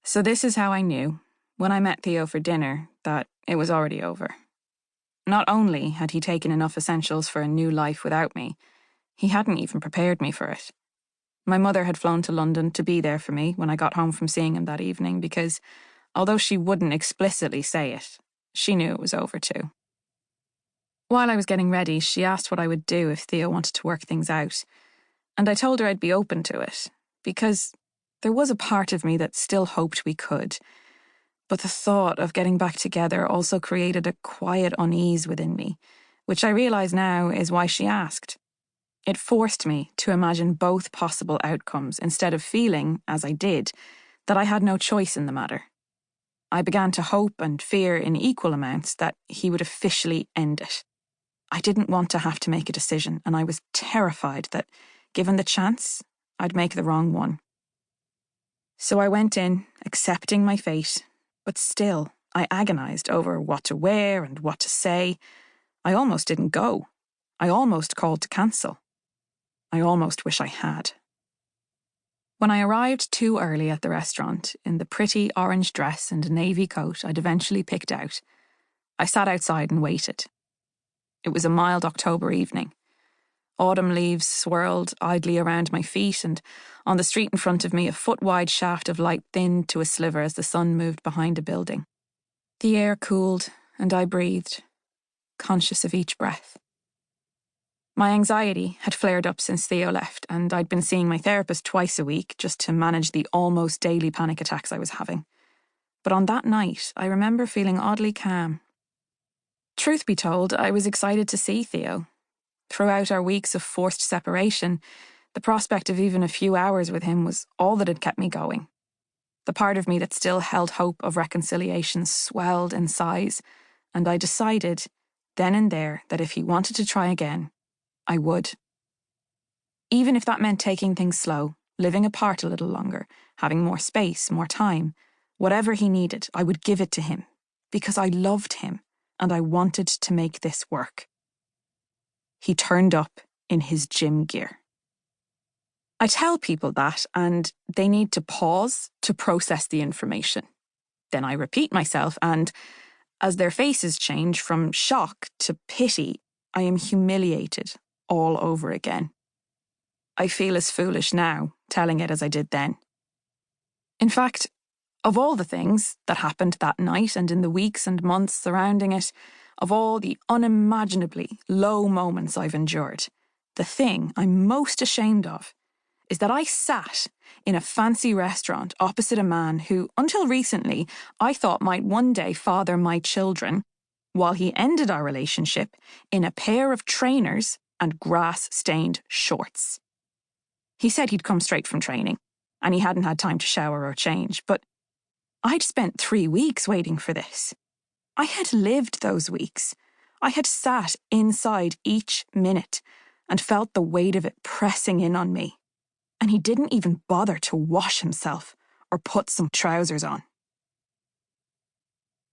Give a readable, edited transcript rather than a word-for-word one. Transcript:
So this is how I knew, when I met Theo for dinner, that it was already over. Not only had he taken enough essentials for a new life without me, he hadn't even prepared me for it. My mother had flown to London to be there for me when I got home from seeing him that evening because, although she wouldn't explicitly say it, she knew it was over too. While I was getting ready, she asked what I would do if Theo wanted to work things out, and I told her I'd be open to it, because there was a part of me that still hoped we could. But the thought of getting back together also created a quiet unease within me, which I realise now is why she asked. It forced me to imagine both possible outcomes instead of feeling, as I did, that I had no choice in the matter. I began to hope and fear in equal amounts that he would officially end it. I didn't want to have to make a decision, and I was terrified that, given the chance, I'd make the wrong one. So I went in, accepting my fate, but still, I agonised over what to wear and what to say. I almost didn't go. I almost called to cancel. I almost wish I had. When I arrived too early at the restaurant, in the pretty orange dress and navy coat I'd eventually picked out, I sat outside and waited. It was a mild October evening. Autumn leaves swirled idly around my feet, and on the street in front of me a foot-wide shaft of light thinned to a sliver as the sun moved behind a building. The air cooled, and I breathed, conscious of each breath. My anxiety had flared up since Theo left, and I'd been seeing my therapist twice a week just to manage the almost daily panic attacks I was having. But on that night, I remember feeling oddly calm. Truth be told, I was excited to see Theo. Throughout our weeks of forced separation, the prospect of even a few hours with him was all that had kept me going. The part of me that still held hope of reconciliation swelled in size, and I decided, then and there, that if he wanted to try again, I would. Even if that meant taking things slow, living apart a little longer, having more space, more time, whatever he needed, I would give it to him, because I loved him, and I wanted to make this work. He turned up in his gym gear. I tell people that, and they need to pause to process the information. Then I repeat myself, and as their faces change from shock to pity, I am humiliated all over again. I feel as foolish now, telling it as I did then. In fact, of all the things that happened that night and in the weeks and months surrounding it, of all the unimaginably low moments I've endured, the thing I'm most ashamed of is that I sat in a fancy restaurant opposite a man who, until recently, I thought might one day father my children, while he ended our relationship in a pair of trainers and grass-stained shorts. He said he'd come straight from training, and he hadn't had time to shower or change, but I'd spent 3 weeks waiting for this. I had lived those weeks. I had sat inside each minute and felt the weight of it pressing in on me. And he didn't even bother to wash himself or put some trousers on.